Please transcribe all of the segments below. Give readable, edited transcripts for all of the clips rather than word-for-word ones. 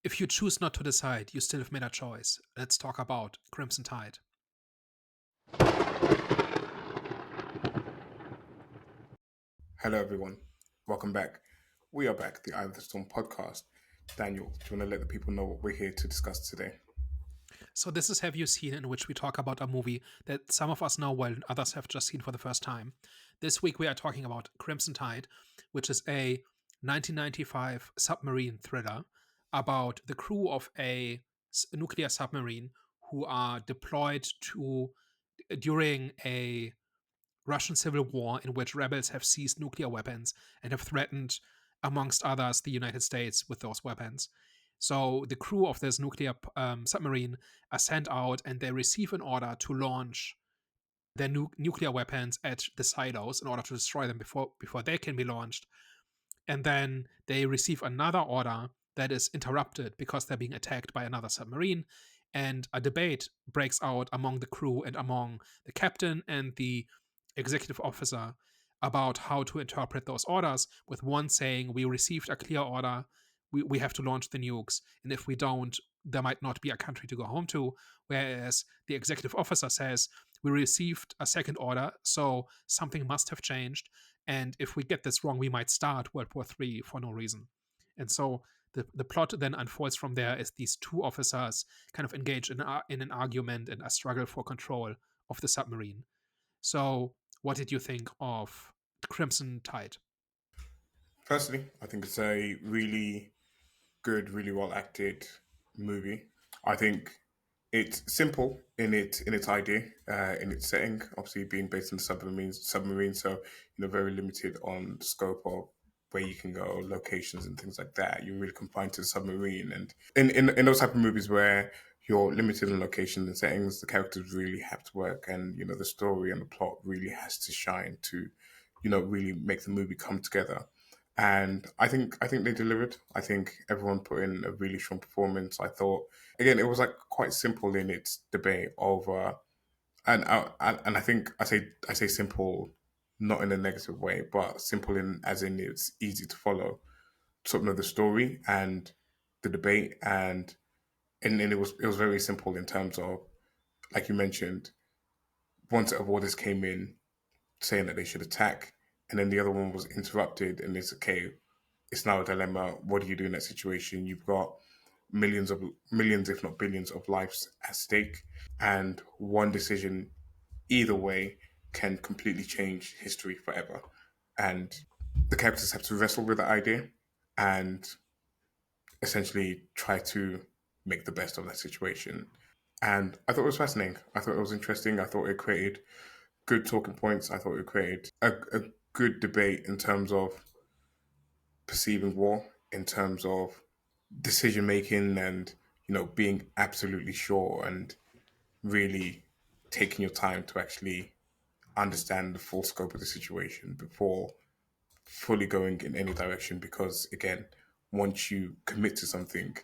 If you choose not to decide, you still have made a choice. Let's talk about Crimson Tide. Hello, everyone. Welcome back. We are back, the Eye of the Storm podcast. Daniel, do you want to let the people know what we're here to discuss today? So, this is Have You Seen, in which we talk about a movie that some of us know well and others have just seen for the first time. This week, we are talking about Crimson Tide, which is a 1995 submarine thriller about the crew of a nuclear submarine who are deployed to during a Russian civil war in which rebels have seized nuclear weapons and have threatened, amongst others, the United States with those weapons. So the crew of this nuclear submarine are sent out and they receive an order to launch their nuclear weapons at the silos in order to destroy them before they can be launched. And then they receive another order that is interrupted because they're being attacked by another submarine. And a debate breaks out among the crew and among the captain and the executive officer about how to interpret those orders, with one saying, "We received a clear order. We have to launch the nukes. And if we don't, there might not be a country to go home to." Whereas the executive officer says, "We received a second order, so something must have changed. And if we get this wrong, we might start World War III for no reason." And so the plot then unfolds from there as these two officers kind of engage in an argument and a struggle for control of the submarine. So, what did you think of Crimson Tide? Personally, I think it's a really good, really well acted movie. I think it's simple in its idea, in its setting. Obviously, being based on the submarine, so very limited on the scope of where you can go, locations, and things like that. You're really confined to the submarine, and in those type of movies where you're limited in locations and settings, the characters really have to work, and the story and the plot really has to shine to, really make the movie come together. And I think they delivered. I think everyone put in a really strong performance. I thought again it was like quite simple in its debate over, and I think I say simple not in a negative way, but simple in as in it's easy to follow sort of the story and the debate, and it was very simple in terms of, like you mentioned, one set of orders came in saying that they should attack, and then the other one was interrupted, and it's okay. It's now a dilemma. What do you do in that situation? You've got millions, if not billions, of lives at stake, and one decision, either way, can completely change history forever. And the characters have to wrestle with the idea and essentially try to make the best of that situation. And I thought it was fascinating. I thought it was interesting. I thought it created good talking points. I thought it created a good debate in terms of perceiving war, in terms of decision making, and being absolutely sure and really taking your time to actually understand the full scope of the situation before fully going in any direction, because again, once you commit to something,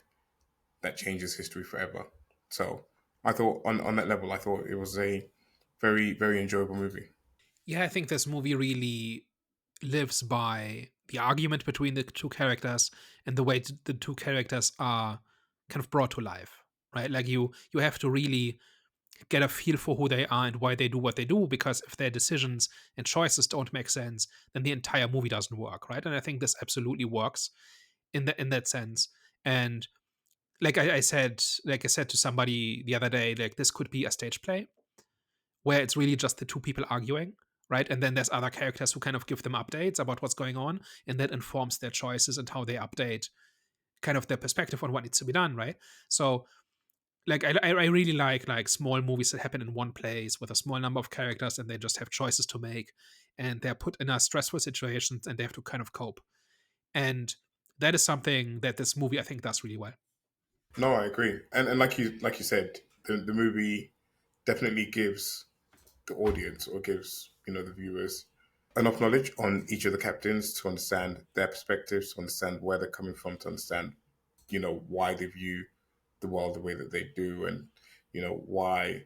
that changes history forever. So I thought on that level, I thought it was a very, very enjoyable movie. Yeah, I think this movie really lives by the argument between the two characters and the way the two characters are kind of brought to life, right? Like you have to really get a feel for who they are and why they do what they do, because if their decisions and choices don't make sense, then the entire movie doesn't work, right? And I think this absolutely works in that sense. And like I said to somebody the other day, like this could be a stage play where it's really just the two people arguing, right? And then there's other characters who kind of give them updates about what's going on, and that informs their choices and how they update kind of their perspective on what needs to be done, right? So like I really like small movies that happen in one place with a small number of characters and they just have choices to make, and they're put in a stressful situations and they have to kind of cope. And that is something that this movie I think does really well. No, I agree, and like you said, the movie definitely gives the audience, or gives the viewers, enough knowledge on each of the captains to understand their perspectives, to understand where they're coming from, to understand why they view the world the way that they do, and why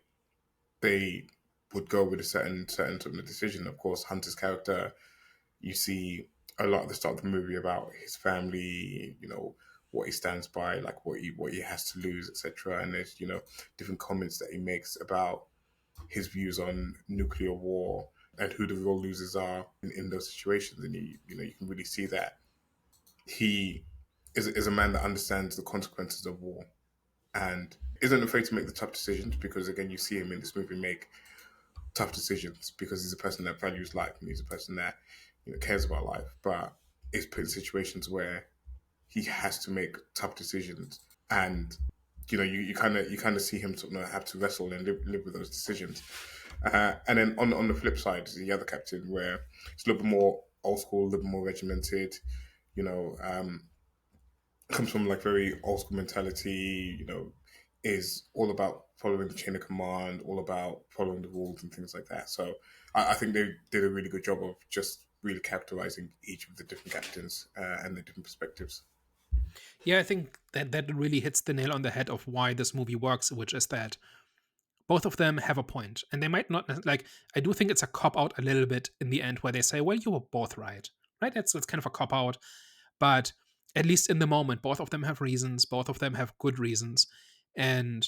they would go with a certain sort of decision. Of course, Hunter's character, you see a lot at the start of the movie about his family, what he stands by, like what he has to lose, etc. And there's different comments that he makes about his views on nuclear war and who the real losers are in those situations. And you can really see that he is a man that understands the consequences of war and isn't afraid to make the tough decisions, because again you see him in this movie make tough decisions because he's a person that values life and he's a person that cares about life, but is put in situations where he has to make tough decisions. And you kind of see him sort of have to wrestle and live with those decisions. And then on the flip side is the other captain, where it's a little bit more old school, a little bit more regimented. You know, comes from like very old school mentality. Is all about following the chain of command, all about following the rules and things like that. So I think they did a really good job of just really characterizing each of the different captains and the different perspectives. Yeah, I think that really hits the nail on the head of why this movie works, which is that both of them have a point, and they might not like. I do think it's a cop out a little bit in the end, where they say, "Well, you were both right." Right? It's kind of a cop out, but at least in the moment, both of them have reasons. Both of them have good reasons, and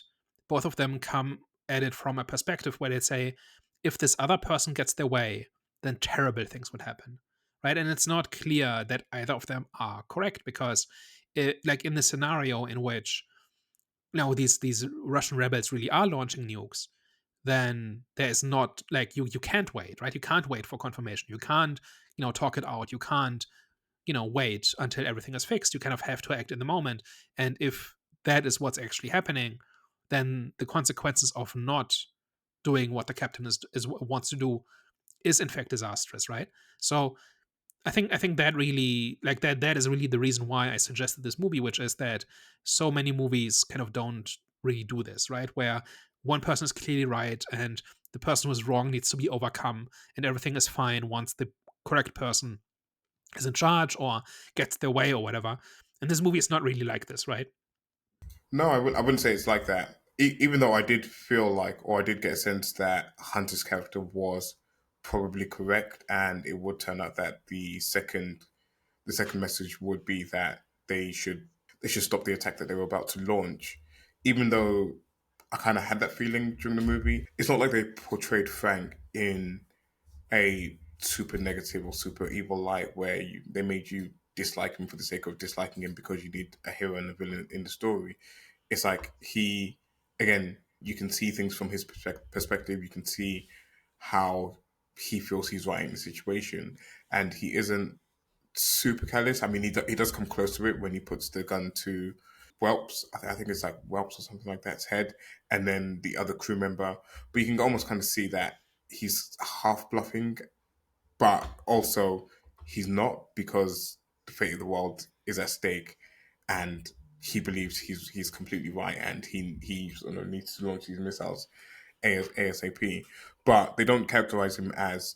both of them come at it from a perspective where they say, "If this other person gets their way, then terrible things would happen." Right? And it's not clear that either of them are correct because, like in the scenario in which now these Russian rebels really are launching nukes, then there is not like you can't wait, right? You can't wait for confirmation. You can't talk it out. You can't wait until everything is fixed. You kind of have to act in the moment. And if that is what's actually happening, then the consequences of not doing what the captain is wants to do is in fact disastrous, right? So I think that really that is really the reason why I suggested this movie, which is that so many movies kind of don't really do this, right? Where one person is clearly right and the person who's wrong needs to be overcome and everything is fine once the correct person is in charge or gets their way or whatever. And this movie is not really like this, right? No, I wouldn't say it's like that. Even though I did feel like, or I did get a sense that Hunter's character was probably correct, and it would turn out that the second message would be that they should stop the attack that they were about to launch. Even though I kind of had that feeling during the movie, it's not like they portrayed Frank in a super negative or super evil light where they made you dislike him for the sake of disliking him because you need a hero and a villain in the story. It's like again, you can see things from his perspective. You can see how he feels he's right in the situation, and he isn't super callous. I mean, he does come close to it when he puts the gun to Welps. I think it's like Welps or something like that's head, and then the other crew member. But you can almost kind of see that he's half bluffing, but also he's not, because the fate of the world is at stake, and he believes he's completely right, and he needs to launch these missiles ASAP. But they don't characterize him as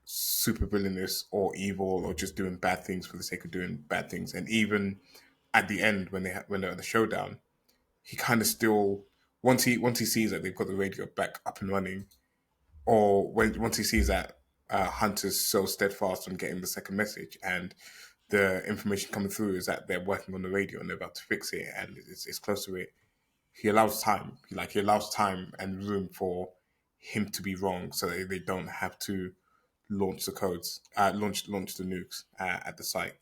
super villainous or evil or just doing bad things for the sake of doing bad things. And even at the end, when they're at the showdown, he kind of still, once he sees that they've got the radio back up and running, or once he sees that Hunter's so steadfast on getting the second message, and the information coming through is that they're working on the radio and they're about to fix it and it's close to it, he allows time. He allows time and room for him to be wrong, so that they don't have to launch the codes, launch the nukes at the site.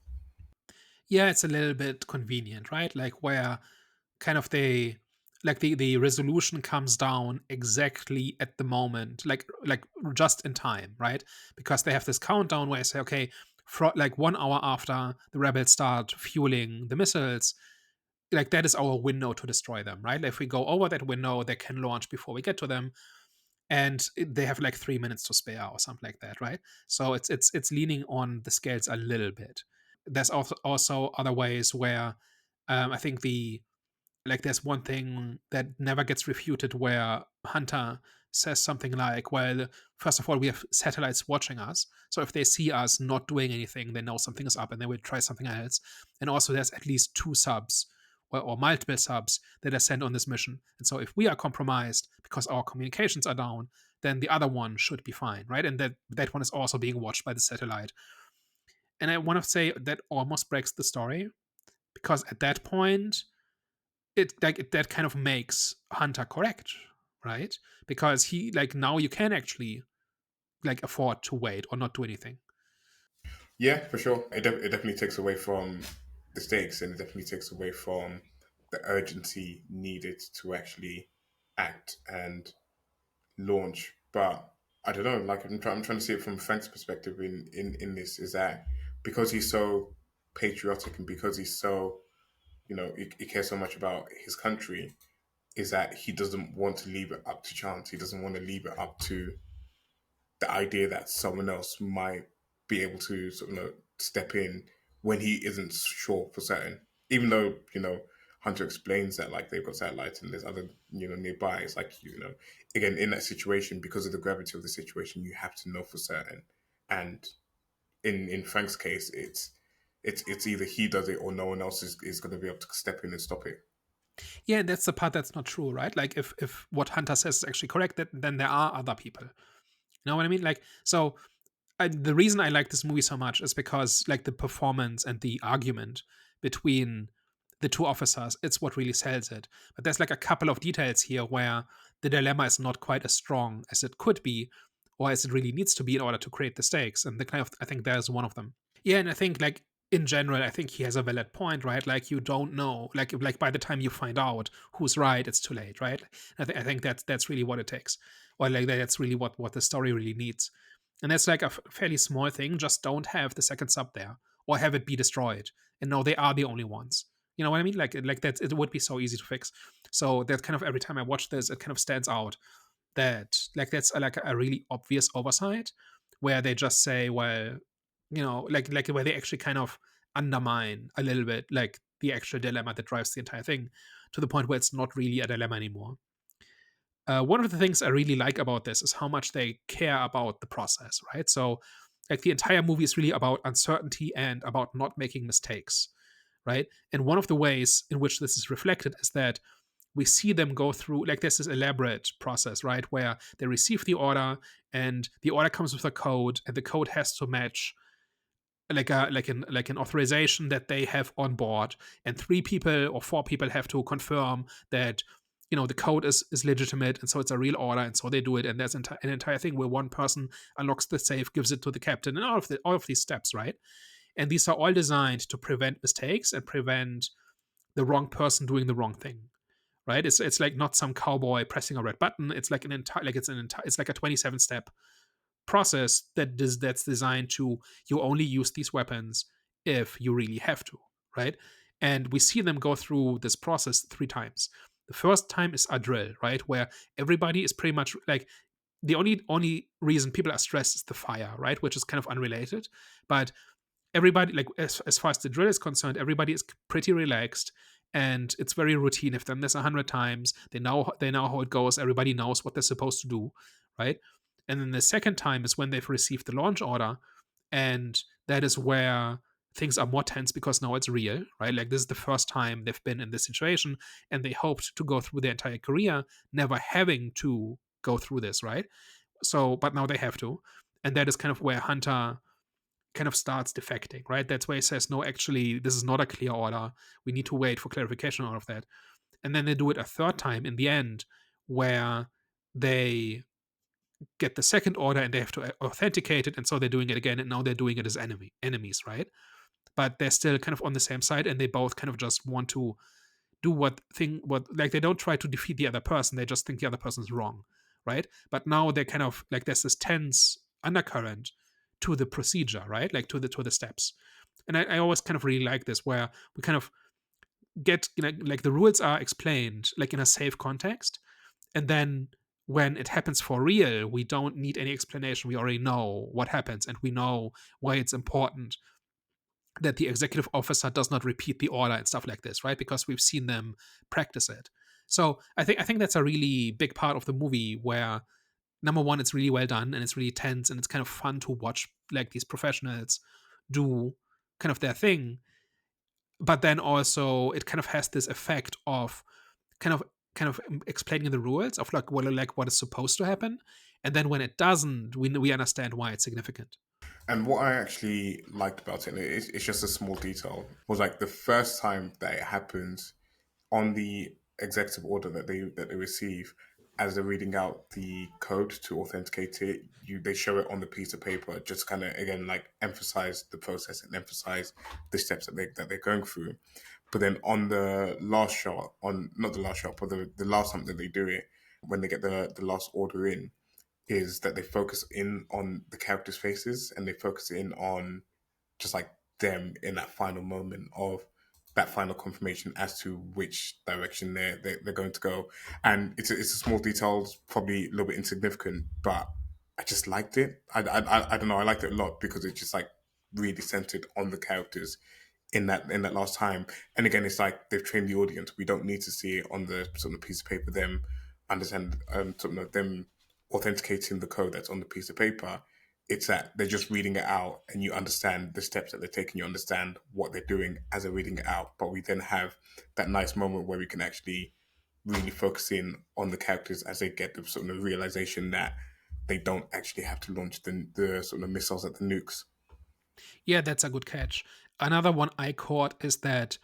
Yeah, it's a little bit convenient, right? Like where kind of the resolution comes down exactly at the moment, like just in time, right? Because they have this countdown where I say, okay, for like 1 hour after the rebels start fueling the missiles, like that is our window to destroy them, right? If we go over that window, they can launch before we get to them, and they have like 3 minutes to spare or something like that, right? So it's leaning on the scales a little bit. There's also other ways where I think there's one thing that never gets refuted where Hunter says something like, well, first of all, we have satellites watching us, so if they see us not doing anything, they know something is up and they will try something else. And also there's at least two subs or multiple subs that are sent on this mission, and so if we are compromised because our communications are down, then the other one should be fine, right? And that one is also being watched by the satellite. And I want to say that almost breaks the story, because at that point that kind of makes Hunter correct, right? Because he like now you can actually like afford to wait or not do anything. Yeah, for sure. It definitely takes away from the stakes, and it definitely takes away from the urgency needed to actually act and launch. But I don't know. Like I'm trying to see it from Frank's perspective in this is that because he's so patriotic and because he's so he cares so much about his country, is that he doesn't want to leave it up to chance. He doesn't want to leave it up to the idea that someone else might be able to sort of step in when he isn't sure for certain. Even though Hunter explains that like they've got satellites and there's other nearby. It's like again in that situation because of the gravity of the situation, you have to know for certain. And in Frank's case, it's either he does it or no one else is going to be able to step in and stop it. Yeah, and that's the part that's not true, right? Like if what Hunter says is actually correct, then there are other people. You know what I mean? Like so the reason I like this movie so much is because like the performance and the argument between the two officers, it's what really sells it. But there's like a couple of details here where the dilemma is not quite as strong as it could be or as it really needs to be in order to create the stakes. And the kind of I think there's one of them. Yeah, and I think like in general, I think he has a valid point, right? Like you don't know, like by the time you find out who's right, it's too late, right? I think that's really what it takes, or like that's really what the story really needs, and that's like a fairly small thing. Just don't have the second sub there, or have it be destroyed, and now they are the only ones. You know what I mean? Like that it would be so easy to fix. So that kind of every time I watch this, it kind of stands out that like that's like a really obvious oversight where they just say, well, like where they actually kind of undermine a little bit like the actual dilemma that drives the entire thing to the point where it's not really a dilemma anymore. One of the things I really like about this is how much they care about the process, right? So, like the entire movie is really about uncertainty and about not making mistakes, right? And one of the ways in which this is reflected is that we see them go through like there's this elaborate process, right, where they receive the order and the order comes with a code and the code has to match like an authorization that they have on board, and three people or four people have to confirm that the code is legitimate and so it's a real order, and so they do it, and there's an entire thing where one person unlocks the safe, gives it to the captain, and all of these steps, right? And these are all designed to prevent mistakes and prevent the wrong person doing the wrong thing, right? It's like not some cowboy pressing a red button. It's like it's like a 27 step process that's designed to you only use these weapons if you really have to, right? And we see them go through this process three times. The first time is a drill, right, where everybody is pretty much like the only reason people are stressed is the fire, right, which is kind of unrelated, but everybody like as far as the drill is concerned, everybody is pretty relaxed and it's very routine. If done this 100 times, they know how it goes. Everybody knows what they're supposed to do, right? And then the second time is when they've received the launch order, and that is where things are more tense because now it's real, right? Like this is the first time they've been in this situation, and they hoped to go through their entire career never having to go through this, right? So, but now they have to, and that is kind of where Hunter kind of starts defecting, right? That's where he says, no, actually, this is not a clear order. We need to wait for clarification on all of that. And then they do it a third time in the end, where they get the second order and they have to authenticate it. And so they're doing it again. And now they're doing it as enemies, right? But they're still kind of on the same side and they both kind of just want to do what like they don't try to defeat the other person. They just think the other person's wrong, right? But now they're kind of like there's this tense undercurrent to the procedure, right? Like to the steps. And I always kind of really like this where we kind of get like the rules are explained like in a safe context, and then when it happens for real, we don't need any explanation. We already know what happens and we know why it's important that the executive officer does not repeat the order and stuff like this, right? Because we've seen them practice it. So I think that's a really big part of the movie where number one, it's really well done and it's really tense and it's kind of fun to watch like these professionals do kind of their thing. But then also it kind of has this effect of kind of explaining the rules of like what is supposed to happen. And then when it doesn't, we understand why it's significant. And what I actually liked about it, and it's just a small detail, was like the first time that it happens on the executive order that they receive, as they're reading out the code to authenticate it, they show it on the piece of paper, just kind of again like emphasize the process and emphasize the steps that they're going through. But then on the last shot, on not the last shot, but the last time that they do it, when they get the last order in, is that they focus in on the characters' faces and they focus in on just like them in that final moment of that final confirmation as to which direction they're going to go. And it's a small detail, it's probably a little bit insignificant, but I just liked it. I don't know, I liked it a lot because it's just like really centered on the characters in that last time. And again, it's like they've trained the audience. We don't need to see it on the sort of piece of paper. Them understand sort of them authenticating the code that's on the piece of paper. It's that they're just reading it out, and you understand the steps that they're taking. You understand what they're doing as they're reading it out. But we then have that nice moment where we can actually really focus in on the characters as they get the sort of realization that they don't actually have to launch the sort of missiles at the nukes. Yeah, that's a good catch. Another one I caught is that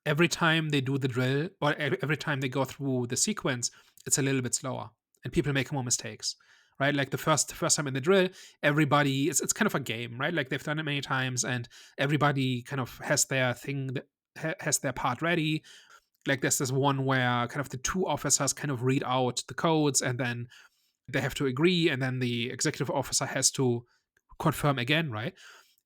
every time they do the drill or every time they go through the sequence, it's a little bit slower and people make more mistakes. Right, like the first time in the drill, everybody it's kind of a game, right? Like they've done it many times, and everybody kind of has their thing, has their part ready. Like there's this one where kind of the two officers kind of read out the codes, and then they have to agree, and then the executive officer has to confirm again, right?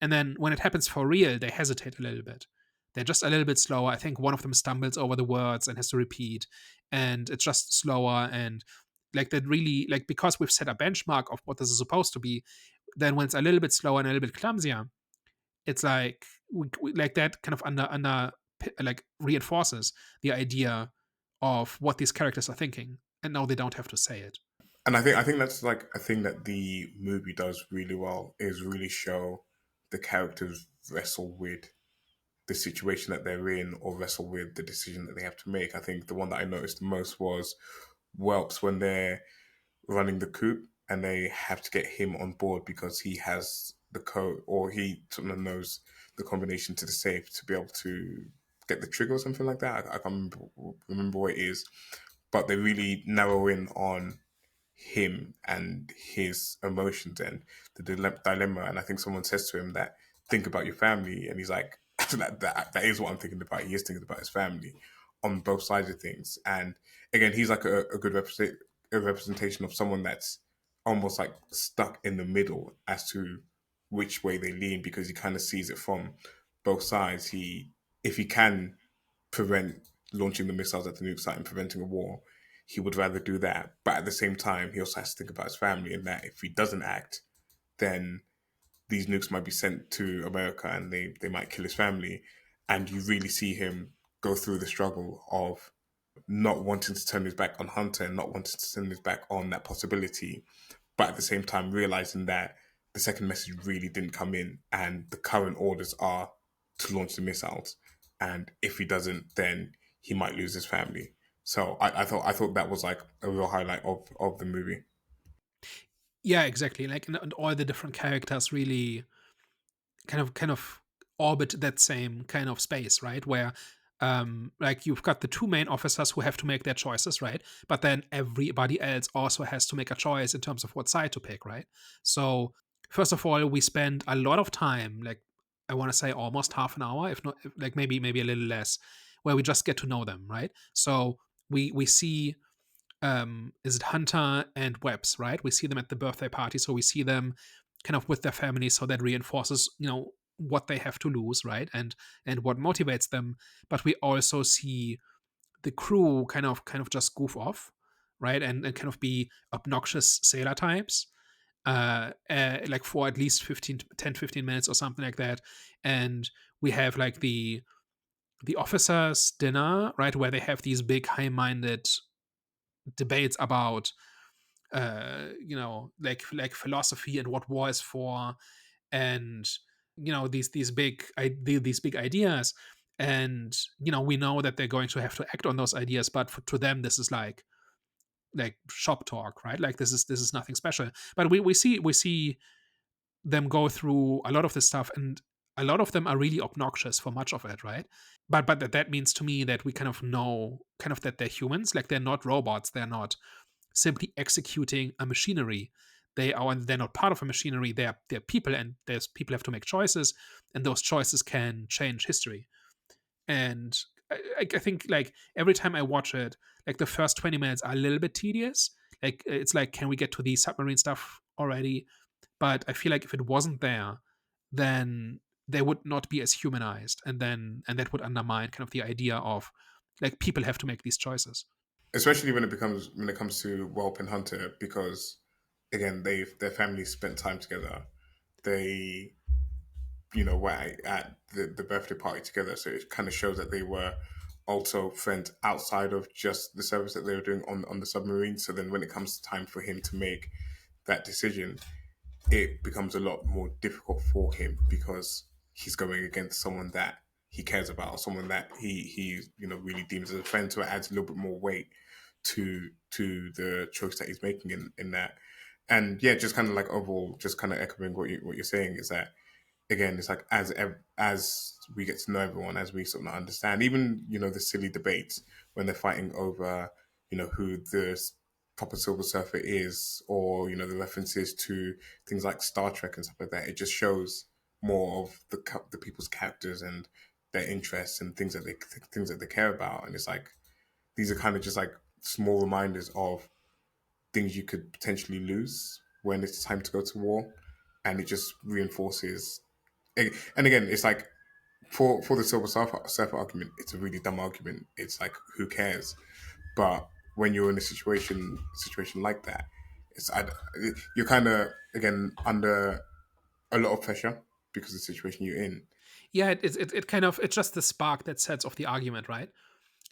And then when it happens for real, they hesitate a little bit. They're just a little bit slower. I think one of them stumbles over the words and has to repeat, and it's just slower. And like that, really, like because we've set a benchmark of what this is supposed to be, then when it's a little bit slower and a little bit clumsier, it's like like that kind of under like reinforces the idea of what these characters are thinking, and now they don't have to say it. And I think that's like a thing that the movie does really well, is really show the characters wrestle with the situation that they're in or wrestle with the decision that they have to make. I think the one that I noticed the most was Welps when they're running the coup and they have to get him on board because he has the code, or he sort of knows the combination to the safe to be able to get the trigger or something like that. I can't remember what it is, but they really narrow in on him and his emotions and the dilemma. And I think someone says to him that, think about your family. And he's like, that is what I'm thinking about. He is thinking about his family on both sides of things. And again, he's like a good a representation of someone that's almost like stuck in the middle as to which way they lean, because he kind of sees it from both sides. If he can prevent launching the missiles at the nuke site and preventing a war, he would rather do that. But at the same time, he also has to think about his family, and that if he doesn't act, then these nukes might be sent to America and they might kill his family. And you really see him go through the struggle of not wanting to turn his back on Hunter and not wanting to turn his back on that possibility, but at the same time realizing that the second message really didn't come in and the current orders are to launch the missiles. And if he doesn't, then he might lose his family. So I thought that was like a real highlight of the movie. Yeah, exactly. Like and all the different characters really kind of orbit that same kind of space, right? Where like you've got the two main officers who have to make their choices, right? But then everybody else also has to make a choice in terms of what side to pick, right? So first of all, we spend a lot of time, like I want to say almost half an hour, if not like maybe a little less, where we just get to know them, right? So we see is it Hunter and Webbs, right? We see them at the birthday party, so we see them kind of with their families, so that reinforces, what they have to lose, right? And what motivates them. But we also see the crew kind of just goof off, right? And kind of be obnoxious sailor types. Like for at least 15 minutes or something like that. And we have like the officers dinner, right, where they have these big high-minded debates about like philosophy and what war is for, and these big ideas. And we know that they're going to have to act on those ideas, but to them this is like shop talk, right? Like this is nothing special. But we see them go through a lot of this stuff, and a lot of them are really obnoxious for much of it, right? But that means to me that we kind of know kind of that they're humans, like they're not robots, they're not simply executing a machinery. They're not part of a machinery. They're people, and there's people have to make choices, and those choices can change history. And I think like every time I watch it, like the first 20 minutes are a little bit tedious. Like it's like, can we get to the submarine stuff already? But I feel like if it wasn't there, then they would not be as humanized, and that would undermine kind of the idea of like people have to make these choices. Especially when it comes to Welp and Hunter, because again, their families spent time together. They, were at the birthday party together, so it kind of shows that they were also friends outside of just the service that they were doing on the submarine. So then, when it comes time for him to make that decision, it becomes a lot more difficult for him because he's going against someone that he cares about, or someone that he really deems as a friend. So it adds a little bit more weight to the choice that he's making in that. And yeah, just kind of like overall, just kind of echoing what you're saying is that again, it's like as we get to know everyone, as we sort of understand, even the silly debates when they're fighting over who the proper Silver Surfer is, or the references to things like Star Trek and stuff like that. It just shows more of the people's characters and their interests and things that they care about. And it's like these are kind of just like small reminders of things you could potentially lose when it's time to go to war, and it just reinforces. And again, it's like for the Surfer argument, it's a really dumb argument. It's like who cares? But when you're in a situation like that, you're kind of again under a lot of pressure because of the situation you're in. Yeah, it kind of, it's just the spark that sets off the argument, right?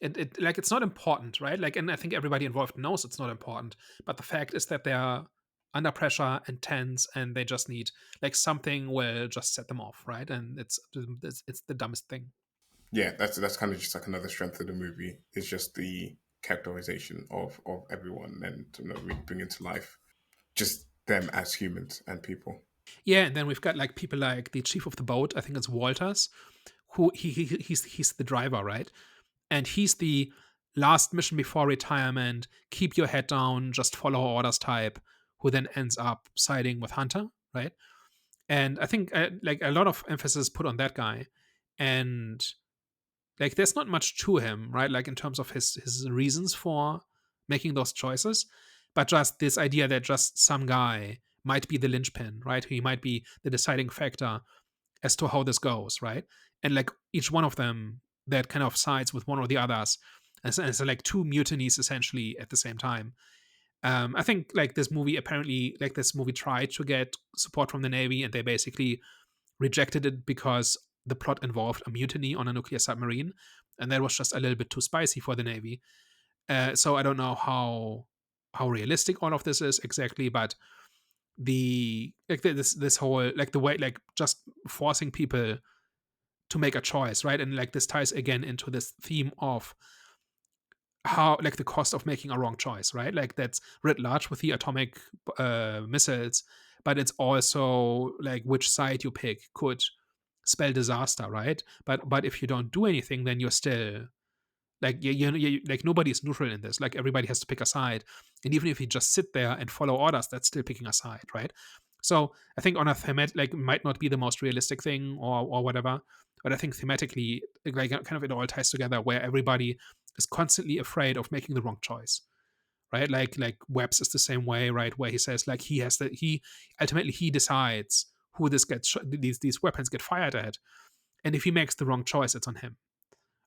It like, it's not important, right? Like, and I think everybody involved knows it's not important, but the fact is that they are under pressure and tense, and they just need like something will just set them off, right? And it's the dumbest thing. Yeah, that's kind of just like another strength of the movie. It's just the characterization of everyone, and really bringing to life just them as humans and people. Yeah, and then we've got like people like the chief of the boat, I think it's Walters, who he's the driver, right? And he's the last mission before retirement, keep your head down, just follow orders type, who then ends up siding with Hunter, right? And I think like a lot of emphasis put on that guy, and like there's not much to him, right? Like in terms of his reasons for making those choices, but just this idea that just some guy might be the linchpin, right? He might be the deciding factor as to how this goes, right? And like each one of them that kind of sides with one or the others, and so like two mutinies essentially at the same time. I think like this movie tried to get support from the Navy, and they basically rejected it because the plot involved a mutiny on a nuclear submarine, and that was just a little bit too spicy for the Navy. So I don't know how realistic all of this is exactly, but this whole like the way like just forcing people to make a choice, right? And like this ties again into this theme of how like the cost of making a wrong choice, right? Like that's writ large with the atomic missiles, but it's also like which side you pick could spell disaster, right? But if you don't do anything, then you're still like like nobody's neutral in this. Like everybody has to pick a side, and even if you just sit there and follow orders, that's still picking a side, right? So I think on a thematic, like, might not be the most realistic thing or whatever, but I think thematically, like kind of it all ties together where everybody is constantly afraid of making the wrong choice, right? Like Webb's is the same way, right? Where he says like he ultimately he decides who these weapons get fired at, and if he makes the wrong choice, it's on him,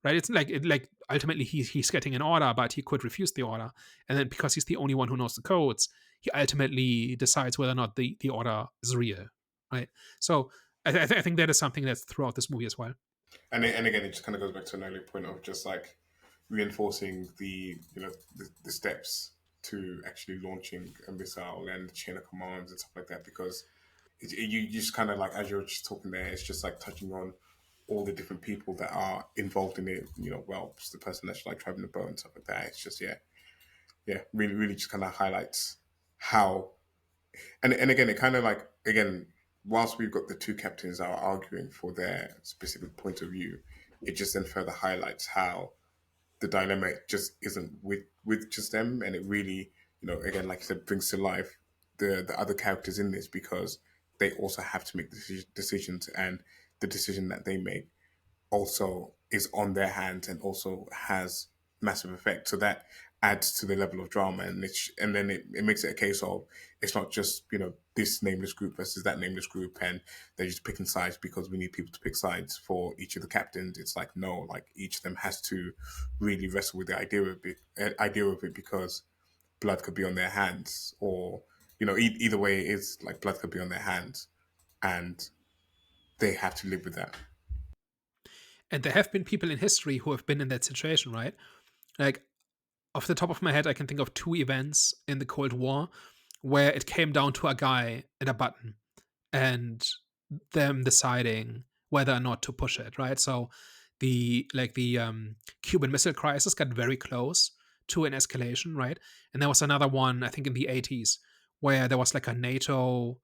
right? It's like ultimately he's getting an order, but he could refuse the order, and then because he's the only one who knows the codes, he ultimately decides whether or not the order is real, right? So I think that is something that's throughout this movie as well. And again, it just kind of goes back to an earlier point of just like reinforcing the steps to actually launching a missile and the chain of commands and stuff like that. Because you just kind of like as you're just talking there, it's just like touching on all the different people that are involved in it. Well, it's the person that's like driving the boat and stuff like that. It's just yeah, really just kind of highlights how and again, it kind of like again whilst we've got the two captains that are arguing for their specific point of view, it just then further highlights how the dynamic just isn't with just them, and it really, again, like I said, brings to life the other characters in this, because they also have to make decisions, and the decision that they make also is on their hands and also has massive effect. So that adds to the level of drama, and then it makes it a case of, it's not just this nameless group versus that nameless group, and they're just picking sides because we need people to pick sides for each of the captains. It's like, no, like each of them has to really wrestle with the idea of it, because blood could be on their hands, or either way it is, like blood could be on their hands, and they have to live with that. And there have been people in history who have been in that situation, right? Like, off the top of my head, I can think of two events in the Cold War where it came down to a guy and a button, and them deciding whether or not to push it, right? So the Cuban Missile Crisis got very close to an escalation, right? And there was another one, I think, in the 80s, where there was like a NATO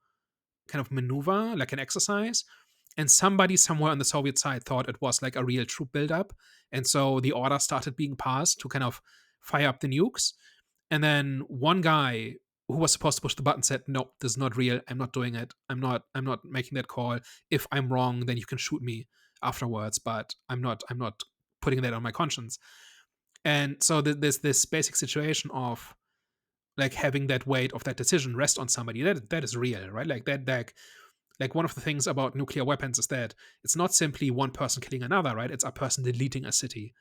kind of maneuver, like an exercise, and somebody somewhere on the Soviet side thought it was like a real troop buildup, and so the order started being passed to kind of fire up the nukes. And then one guy who was supposed to push the button said, "No, this is not real. I'm not doing it. I'm not making that call. If I'm wrong, then you can shoot me afterwards, but I'm not putting that on my conscience." And so there's this basic situation of like having that weight of that decision rest on somebody that is real, right? Like one of the things about nuclear weapons is that it's not simply one person killing another, right? It's a person deleting a city,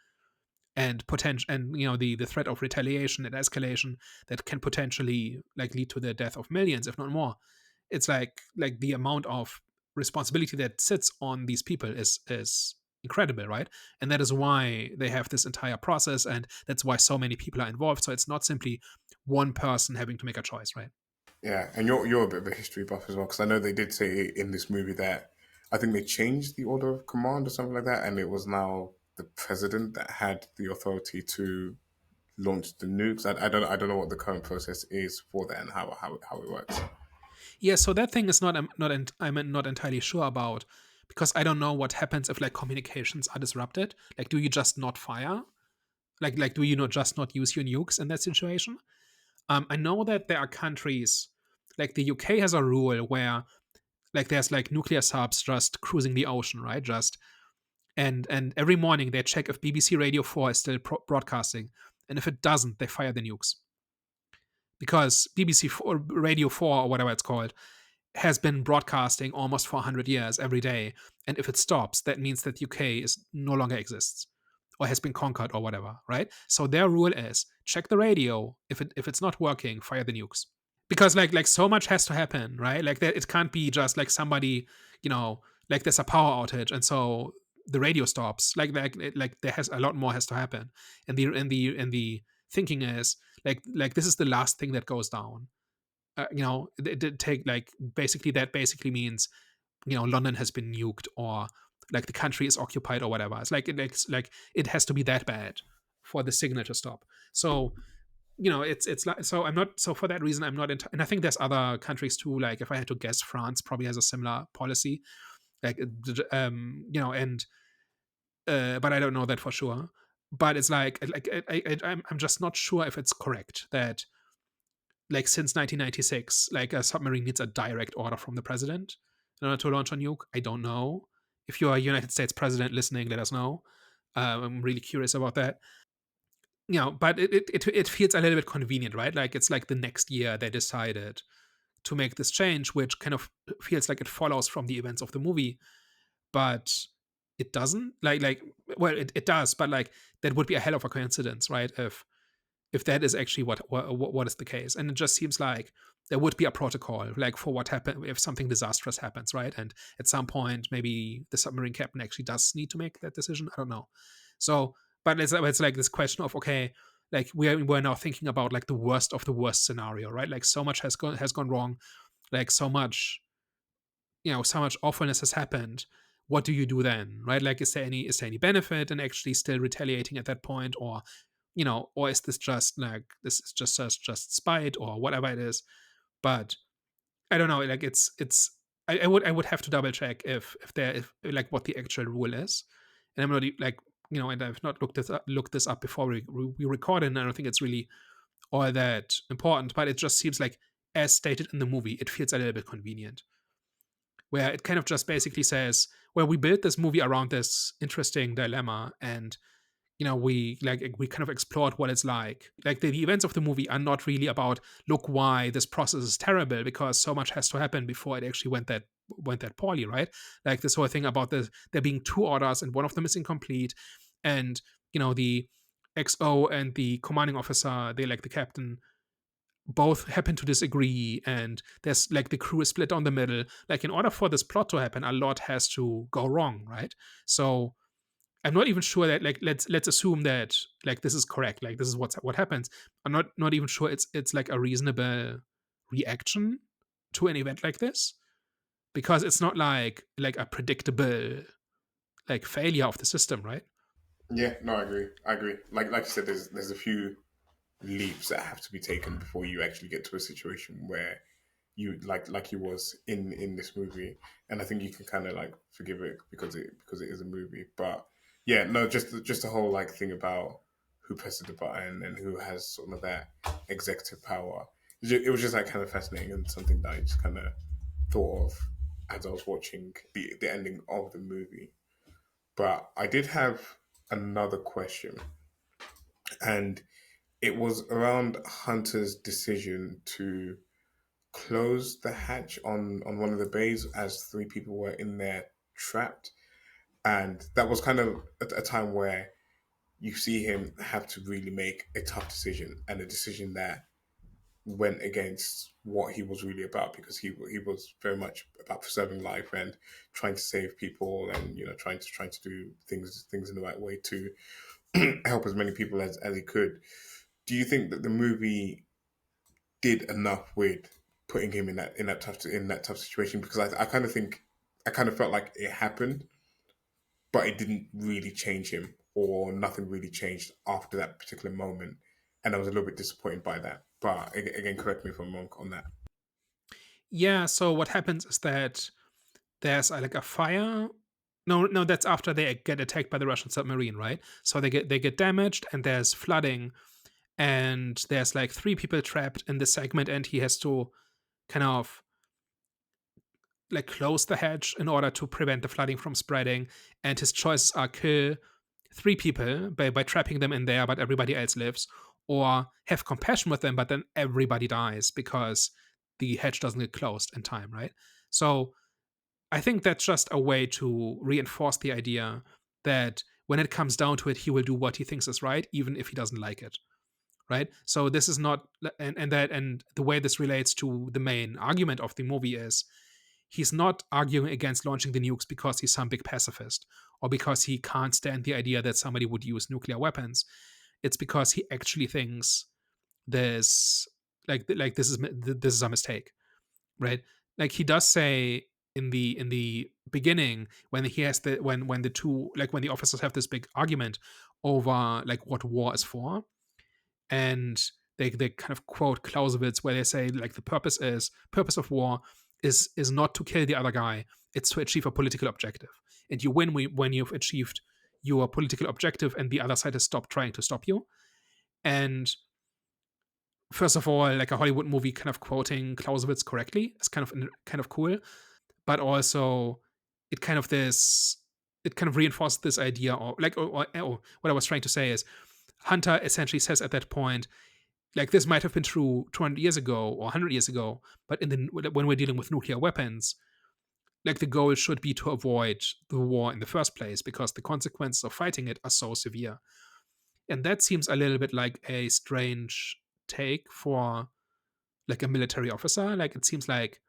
and potential, and the threat of retaliation and escalation that can potentially like lead to the death of millions, if not more. It's like the amount of responsibility that sits on these people is incredible, right? And that is why they have this entire process, and that's why so many people are involved. So it's not simply one person having to make a choice, right? Yeah, and you're a bit of a history buff as well, because I know they did say in this movie that I think they changed the order of command or something like that, and it was now the president that had the authority to launch the nukes. I don't know what the current process is for that and how it works. Yeah, so that thing is not I'm not entirely sure about, because I don't know what happens if like communications are disrupted. Like, do you just not fire? Like do you not just not use your nukes in that situation? I know that there are countries like the UK has a rule where like there's like nuclear subs just cruising the ocean, right? Just and every morning they check if BBC Radio 4 is still broadcasting, and if it doesn't, they fire the nukes, because BBC 4, Radio 4 or whatever it's called has been broadcasting almost for 100 years every day, and if it stops, that means that UK is no longer exists or has been conquered or whatever, right? So their rule is check the radio. If it's not working, fire the nukes, because like so much has to happen, right? Like that, it can't be just like somebody, like there's a power outage and so the radio stops. Like there has a lot more has to happen, and the thinking is like this is the last thing that goes down. It did take like basically means London has been nuked, or like the country is occupied or whatever. It's like it has to be that bad for the signal to stop. So it's like, so I'm not, so for that reason I'm not and I think there's other countries too. Like if I had to guess, France probably has a similar policy, like and but I don't know that for sure. But it's like I'm just not sure if it's correct that like since 1996 like a submarine needs a direct order from the president in order to launch a nuke. I don't know. If you're a United States president listening, let us know. I'm really curious about that. But it feels a little bit convenient, right? Like it's like the next year they decided to make this change, which kind of feels like it follows from the events of the movie, but it doesn't. Well, it does, but like that would be a hell of a coincidence, right? If that is actually what is the case, and it just seems like there would be a protocol like for what happened if something disastrous happens, right? And at some point maybe the submarine captain actually does need to make that decision. I don't know. So but it's like this question of, okay, like we're now thinking about like the worst of the worst scenario, right? Like so much has gone wrong, like so much awfulness has happened. What do you do then, right? Like is there any benefit in actually still retaliating at that point, or is this just like this is just spite or whatever it is? But I don't know. Like it's I would have to double check if there if like what the actual rule is, and I'm not like and I've not looked this up before we recorded, and I don't think it's really all that important, but it just seems like, as stated in the movie, it feels a little bit convenient, where it kind of just basically says, well, we built this movie around this interesting dilemma, and we kind of explored what it's like the events of the movie are not really about, look why this process is terrible, because so much has to happen before it actually went that poorly, right? Like this whole thing about there being two orders and one of them is incomplete, and the XO and the commanding officer, they like the captain, both happen to disagree, and there's like the crew is split down the middle. Like, in order for this plot to happen, a lot has to go wrong, right? So I'm not even sure that, like, let's assume that, like, this is correct, like this is what happens. I'm not even sure it's like a reasonable reaction to an event like this, because it's not like a predictable like failure of the system, right? Yeah, no, I agree. I agree. Like you said, there's a few leaps that have to be taken before you actually get to a situation where you like he was in this movie, and I think you can kind of like forgive it because it is a movie. But yeah, no, just the whole like thing about who presses the button and who has sort of that executive power. It was just like kind of fascinating and something that I just kind of thought of as I was watching the ending of the movie. But I did have another question, and it was around Hunter's decision to close the hatch on one of the bays as three people were in there trapped. And that was kind of a time where you see him have to really make a tough decision, and a decision that went against what he was really about, because he was very much about preserving life and trying to save people, and trying to do things in the right way to help as many people as he could. Do you think that the movie did enough with putting him in that tough situation? Because I kind of think I kind of felt like it happened, but it didn't really change him, or nothing really changed after that particular moment, and I was a little bit disappointed by that. But again, correct me if I'm wrong on that. Yeah, so what happens is that there's like a fire. No, that's after they get attacked by the Russian submarine, right? So they get damaged, and there's flooding, and there's like three people trapped in this segment, and he has to kind of like close the hatch in order to prevent the flooding from spreading. And his choices are kill three people by trapping them in there, but everybody else lives, or have compassion with them, but then everybody dies because the hatch doesn't get closed in time, right? So I think that's just a way to reinforce the idea that when it comes down to it, he will do what he thinks is right, even if he doesn't like it. Right. So this is not, and the way this relates to the main argument of the movie is, he's not arguing against launching the nukes because he's some big pacifist, or because he can't stand the idea that somebody would use nuclear weapons. It's because he actually thinks this, like this is a mistake, right? Like, he does say in the beginning, when he has the when the two, like when the officers have this big argument over like what war is for, and they kind of quote Clausewitz, where they say, like, the purpose of war is not to kill the other guy, it's to achieve a political objective, and you win when you've achieved your political objective and the other side has stopped trying to stop you. And first of all, like, a Hollywood movie kind of quoting Clausewitz correctly is kind of cool, but also it kind of this it kind of reinforces this idea, or what I was trying to say is, Hunter essentially says at that point, like, this might have been true 200 years ago or 100 years ago, but when we're dealing with nuclear weapons, like, the goal should be to avoid the war in the first place, because the consequences of fighting it are so severe. And that seems a little bit like a strange take for like a military officer. Like, it seems like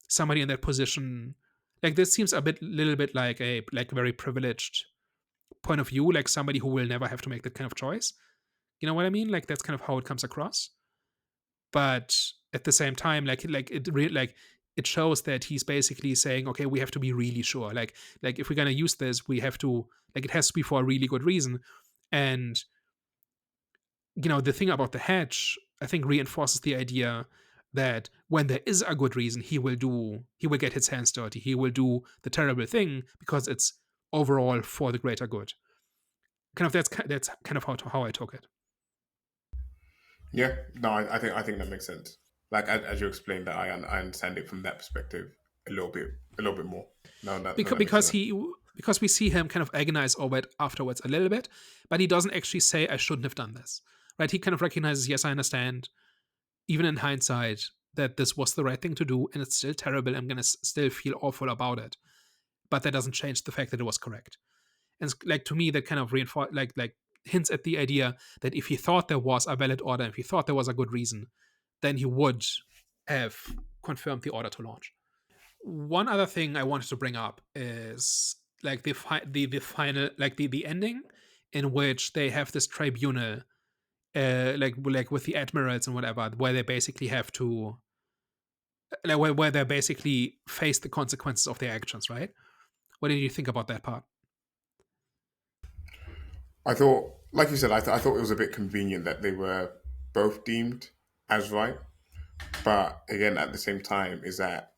somebody in that position, like, this seems a little bit like a very privileged point of view, like somebody who will never have to make that kind of choice. You know what I mean? Like, that's kind of how it comes across. But at the same time, it shows that he's basically saying, okay, we have to be really sure, like if we're going to use this, we have to, like, it has to be for a really good reason. And the thing about the hatch, I think, reinforces the idea that when there is a good reason, he will get his hands dirty. He will do the terrible thing because it's overall for the greater good. Kind of that's kind of how I took it. Yeah, no, I think that makes sense. Like as you explained that, I understand it from that perspective a little bit more. No, because that makes because sense. he because we see him kind of agonize over it afterwards a little bit, but he doesn't actually say I shouldn't have done this. Right? He kind of recognizes, yes, I understand, even in hindsight, that this was the right thing to do, and it's still terrible. I'm gonna still feel awful about it, but that doesn't change the fact that it was correct. And like to me, that kind of reinforce like hints at the idea that if he thought there was a valid order, if he thought there was a good reason, then he would have confirmed the order to launch. One other thing I wanted to bring up is like the final like the ending in which they have this tribunal, like with the admirals and whatever, where they basically have to like where they basically face the consequences of their actions, right? What did you think about that part? I thought, like you said, I thought it was a bit convenient that they were both deemed as right, but again, at the same time, is that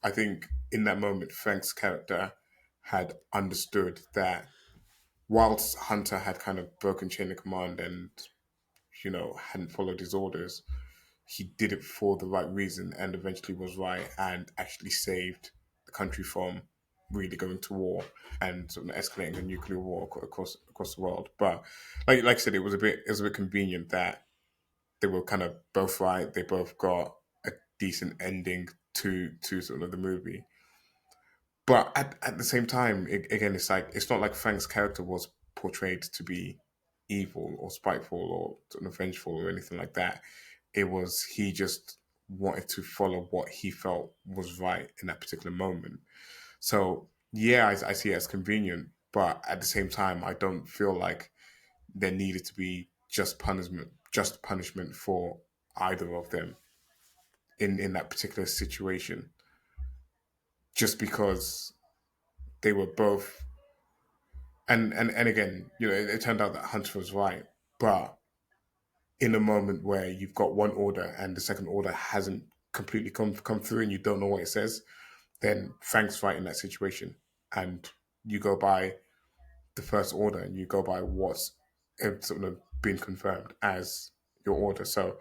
I think in that moment, Frank's character had understood that whilst Hunter had kind of broken chain of command and hadn't followed his orders, he did it for the right reason and eventually was right and actually saved the country from really going to war and sort of escalating a nuclear war across the world. But like I said, it was a bit convenient that they were kind of both right. They both got a decent ending to sort of the movie. But at the same time, again, it's like it's not like Frank's character was portrayed to be evil or spiteful or sort of vengeful or anything like that. It was he just wanted to follow what he felt was right in that particular moment. So yeah, I see it as convenient, but at the same time, I don't feel like there needed to be just punishment for either of them in that particular situation, just because they were both. And again, it turned out that Hunter was right, but in a moment where you've got one order and the second order hasn't completely come through and you don't know what it says, then Frank's right in that situation, and you go by the first order and you go by what's sort of been confirmed as your order. So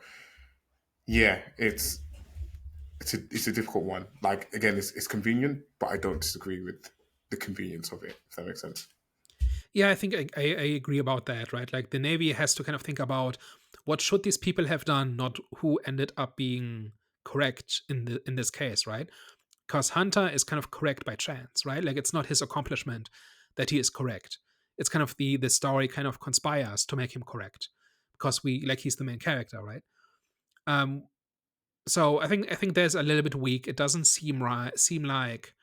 yeah, it's a difficult one. Like again, it's convenient, but I don't disagree with the convenience of it. If that makes sense. Yeah, I think I agree about that, right? Like the Navy has to kind of think about what should these people have done, not who ended up being correct in this case, right? Because Hunter is kind of correct by chance, right? Like it's not his accomplishment that he is correct. It's kind of the story kind of conspires to make him correct because we like he's the main character, right? Um, so I think there's a little bit weak. It doesn't seem like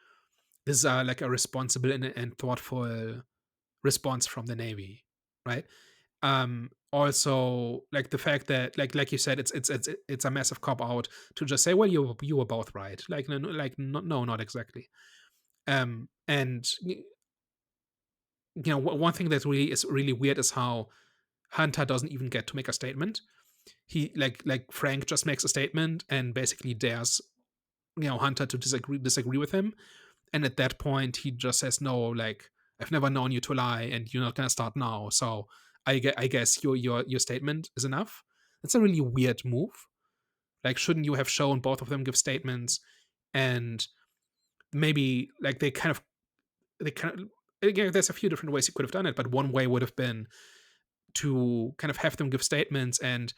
this is like a responsible and thoughtful response from the Navy, right? Also like the fact that like you said, it's a massive cop out to just say, well, you were both right. Like no, no, not exactly. And one thing that really is really weird is how Hunter doesn't even get to make a statement. He like Frank just makes a statement and basically dares Hunter to disagree with him, and at that point he just says, no, like I've never known you to lie and you're not going to start now, so I guess your statement is enough. That's a really weird move. Like shouldn't you have shown both of them give statements, and maybe like they kind of again, there's a few different ways you could have done it, but one way would have been to kind of have them give statements and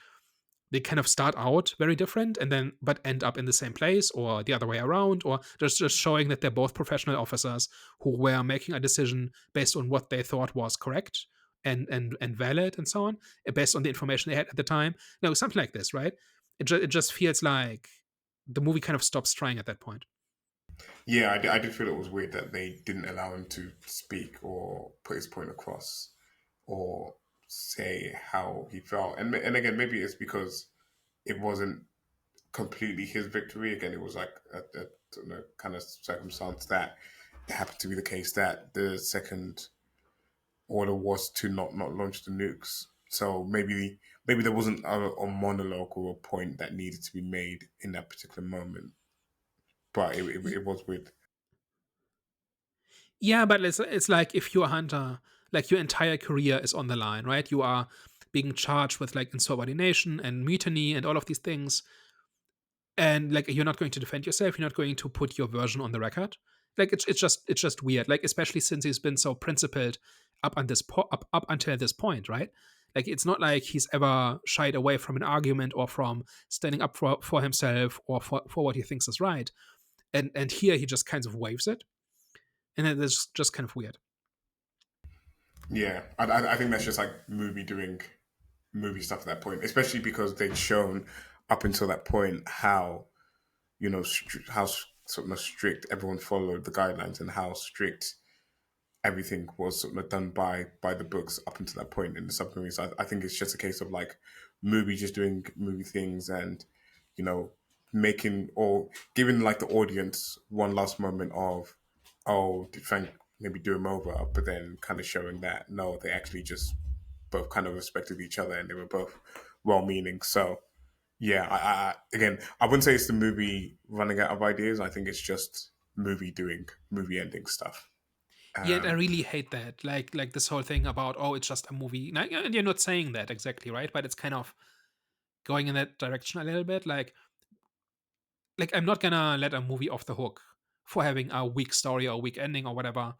they kind of start out very different and then but end up in the same place, or the other way around, or just showing that they're both professional officers who were making a decision based on what they thought was correct and valid and so on, based on the information they had at the time. No, something like this, right? It just feels like the movie kind of stops trying at that point. Yeah, I did feel it was weird that they didn't allow him to speak or put his point across or say how he felt. And again, maybe it's because it wasn't completely his victory. Again, it was like a kind of circumstance that it happened to be the case that the second order was to not launch the nukes. So maybe there wasn't a monologue or a point that needed to be made in that particular moment, but Y- it was with. Yeah, but it's like if you're a hunter, like your entire career is on the line, right? You are being charged with like insubordination and mutiny and all of these things, and like you're not going to defend yourself. You're not going to put your version on the record. Like it's just weird. Like especially since he's been so principled up until this point, right? Like it's not like he's ever shied away from an argument or from standing up for himself or for what he thinks is right. And here he just kind of waves it, and then it's just kind of weird. Yeah, I think that's just like movie doing movie stuff at that point, especially because they'd shown up until that point how how sort of strict everyone followed the guidelines and how strict everything was sort of done by the books up until that point in the submarine. So I think it's just a case of like movie just doing movie things and you know making or giving like the audience one last moment of oh did Frank maybe do him over, but then kind of showing that no, they actually just both kind of respected each other and they were both well meaning. So yeah, again, I wouldn't say it's the movie running out of ideas. I think it's just movie doing movie ending stuff. Yeah, and I Um, really hate that. Like this whole thing about oh, it's just a movie. Now, and you're not saying that exactly, right? But it's kind of going in that direction a little bit. Like I'm not gonna let a movie off the hook for having a weak story or a weak ending or whatever,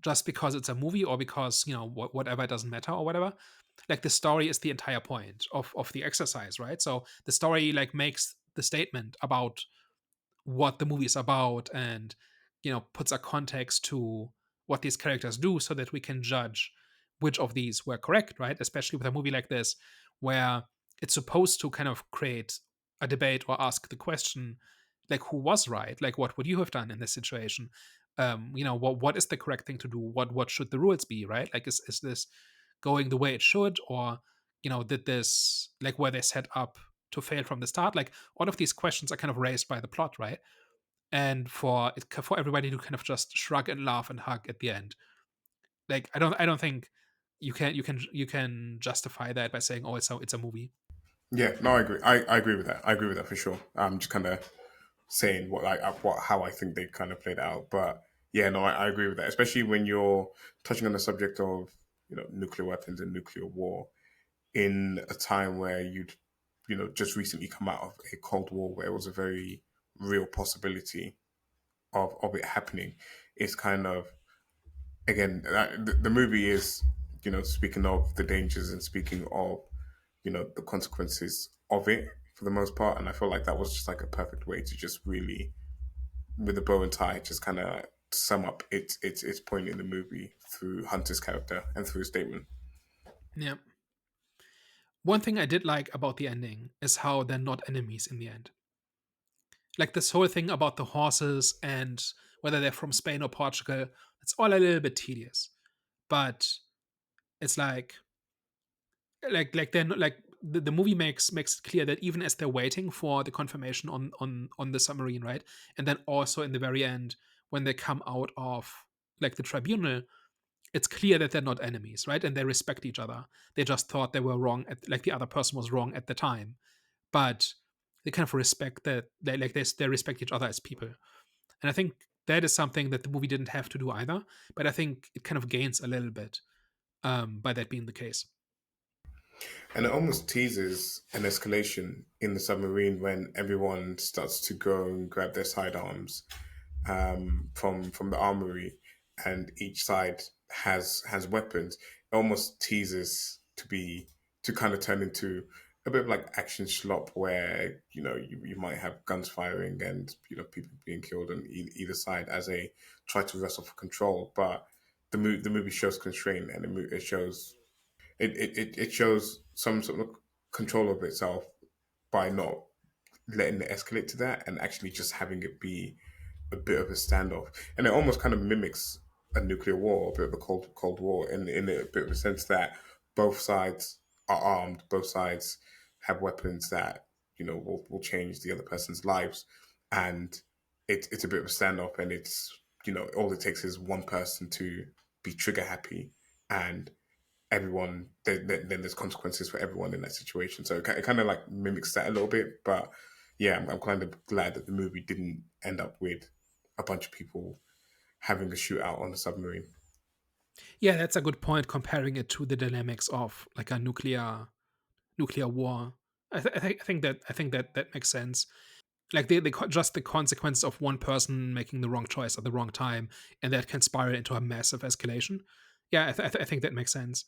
just because it's a movie or because whatever, it doesn't matter or whatever. Like the story is the entire point of the exercise, right? So the story like makes the statement about what the movie is about, and puts a context to what these characters do so that we can judge which of these were correct, right? Especially with a movie like this where it's supposed to kind of create a debate or ask the question, like, who was right? Like, what would you have done in this situation? What is the correct thing to do? What should the rules be, right? Like, is this going the way it should, or did this, like, were they set up to fail from the start? Like, all of these questions are kind of raised by the plot, right? And for everybody to kind of just shrug and laugh and hug at the end, like, I don't think you can justify that by saying, oh, it's a movie. yeah, no, I agree. I agree with that. I agree with that for sure. I'm just kind of saying what how I think they kind of played out. But yeah, no, I agree with that. Especially when you're touching on the subject of nuclear weapons and nuclear war in a time where you'd just recently come out of a Cold War where it was a very real possibility of it happening. It's kind of again the movie is speaking of the dangers and speaking of the consequences of it for the most part, and I feel like that was just like a perfect way to just really with a bow and tie just kind of sum up its point in the movie through Hunter's character and through his statement. Yeah. One thing I did like about the ending is how they're not enemies in the end. Like this whole thing about the horses and whether they're from Spain or Portugal, it's all a little bit tedious. But it's like they're not, like the movie makes it clear that even as they're waiting for the confirmation on the submarine, right? And then also in the very end, when they come out of like the tribunal, it's clear that they're not enemies, right? And they respect each other. They just thought they were wrong like the other person was wrong at the time. But they kind of respect that they respect each other as people. And I think that is something that the movie didn't have to do either, but I think it kind of gains a little bit by that being the case. And it almost teases an escalation in the submarine when everyone starts to go and grab their sidearms from the armory, and each side has weapons. It almost teases to kind of turn into a bit of like action slop where you might have guns firing and people being killed on either side as they try to wrestle for control. But the movie shows constraint and it shows it shows some sort of control of itself by not letting it escalate to that and actually just having it be a bit of a standoff. And it almost kind of mimics a nuclear war, a bit of a Cold War, in a bit of a sense that both sides are armed, both sides have weapons that will change the other person's lives, and it's a bit of a standoff, and it's all it takes is one person to be trigger happy, and everyone, then there's consequences for everyone in that situation. So it kind of like mimics that a little bit. But yeah, I'm kind of glad that the movie didn't end up with a bunch of people having a shootout on a submarine. Yeah, that's a good point. Comparing it to the dynamics of like a nuclear war, I think that that makes sense. Like just the consequence of one person making the wrong choice at the wrong time, and that can spiral into a massive escalation. Yeah, I think that makes sense.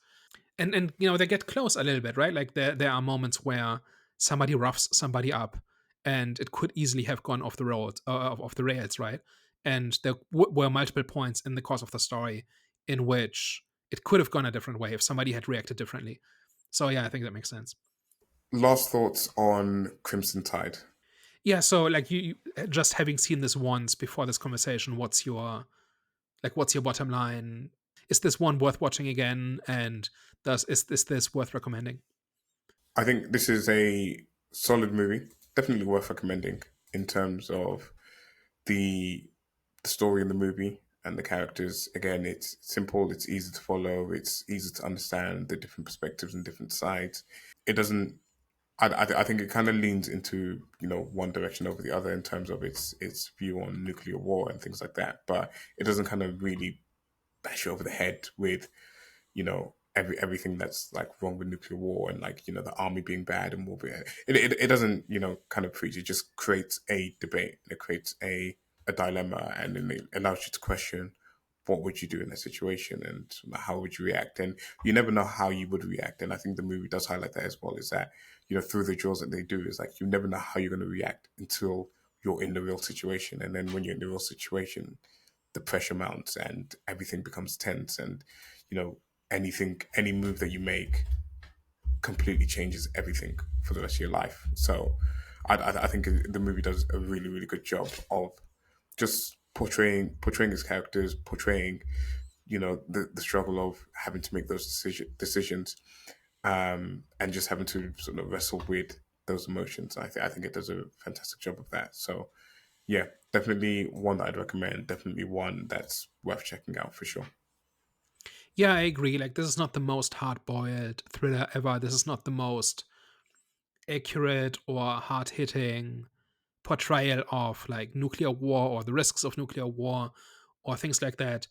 And they get close a little bit, right? Like there are moments where somebody roughs somebody up, and it could easily have gone off the road, off the rails, right? And there were multiple points in the course of the story in which it could have gone a different way if somebody had reacted differently. So yeah, I think that makes sense. Last thoughts on Crimson Tide. Yeah, so like just having seen this once before this conversation, what's your bottom line? Is this one worth watching again? And is this worth recommending? I think this is a solid movie, definitely worth recommending in terms of the the story in the movie and the characters. Again, it's simple, it's easy to follow, it's easy to understand the different perspectives and different sides. It doesn't. I think it kind of leans into one direction over the other in terms of its view on nuclear war and things like that, but it doesn't kind of really bash you over the head with everything that's like wrong with nuclear war and like the army being bad and war being it doesn't kind of preach. It just creates a debate. It creates a dilemma, and then it allows you to question what would you do in that situation and how would you react, and you never know how you would react. And I think the movie does highlight that as well, is that through the draws that they do, is like you never know how you're going to react until you're in the real situation. And then when you're in the real situation, the pressure mounts and everything becomes tense, and you know any move that you make completely changes everything for the rest of your life. So I think the movie does a really really good job of just portraying his characters, portraying the struggle of having to make those decisions, and just having to sort of wrestle with those emotions. I think it does a fantastic job of that. So yeah, definitely one that I'd recommend. Definitely one that's worth checking out for sure. Yeah, I agree. Like, this is not the most hard boiled thriller ever. This is not the most accurate or hard hitting portrayal of like nuclear war or the risks of nuclear war or things like that.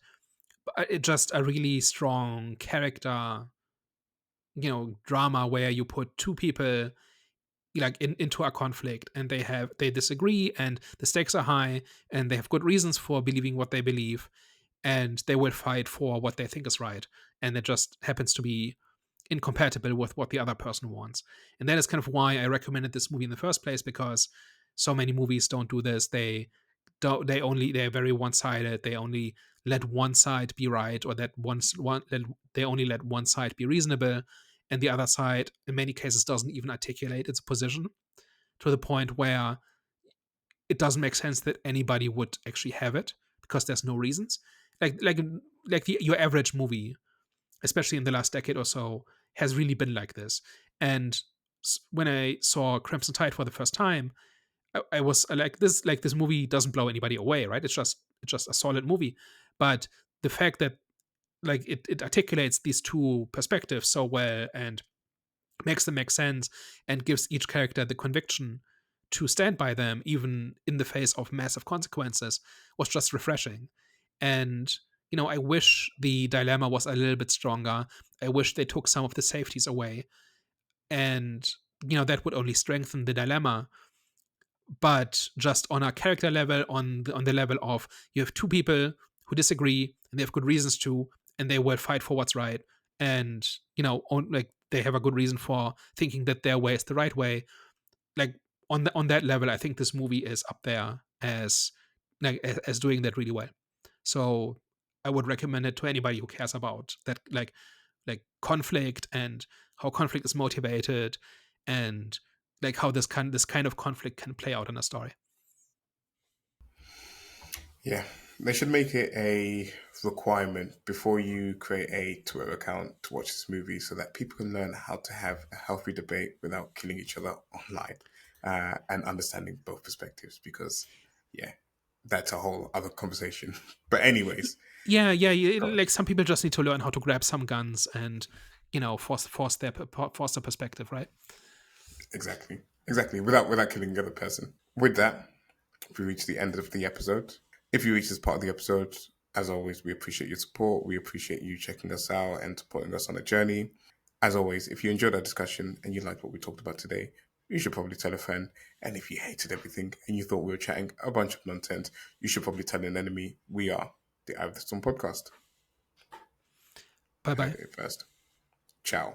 But it's just a really strong character, drama where you put two people like into a conflict, and they disagree, and the stakes are high, and they have good reasons for believing what they believe, and they will fight for what they think is right, and it just happens to be incompatible with what the other person wants. And that is kind of why I recommended this movie in the first place, because so many movies don't do this. They're very one-sided. They only let one side be right, or they only let one side be reasonable, and the other side in many cases doesn't even articulate its position to the point where it doesn't make sense that anybody would actually have it, because there's no reasons. like like your average movie, especially in the last decade or so, has really been like this. And when I saw Crimson Tide for the first time, I was like, this movie doesn't blow anybody away, right? It's just a solid movie. But the fact that like it articulates these two perspectives so well, and makes them make sense, and gives each character the conviction to stand by them even in the face of massive consequences, was just refreshing. And I wish the dilemma was a little bit stronger. I wish they took some of the safeties away, and that would only strengthen the dilemma. But just on a character level, on the level of, you have two people who disagree, and they have good reasons to, and they will fight for what's right, and like they have a good reason for thinking that their way is the right way. Like, on that level, I think this movie is up there as as doing that really well. So I would recommend it to anybody who cares about that, like conflict, and how conflict is motivated, and like how this kind of conflict can play out in a story. Yeah, they should make it a requirement before you create a Twitter account to watch this movie, so that people can learn how to have a healthy debate without killing each other online, and understanding both perspectives. Because, yeah, that's a whole other conversation. But anyways, Yeah, go on. like some people just need to learn how to grab some guns and force the perspective, right? Exactly. Without killing the other person. With that, we reach the end of the episode. If you reach this part of the episode, as always, we appreciate your support. We appreciate you checking us out and supporting us on a journey. As always, if you enjoyed our discussion and you liked what we talked about today, you should probably tell a friend. And if you hated everything and you thought we were chatting a bunch of nonsense, you should probably tell an enemy. We are the Eye of the Storm podcast. Bye Heard bye. it first. Ciao.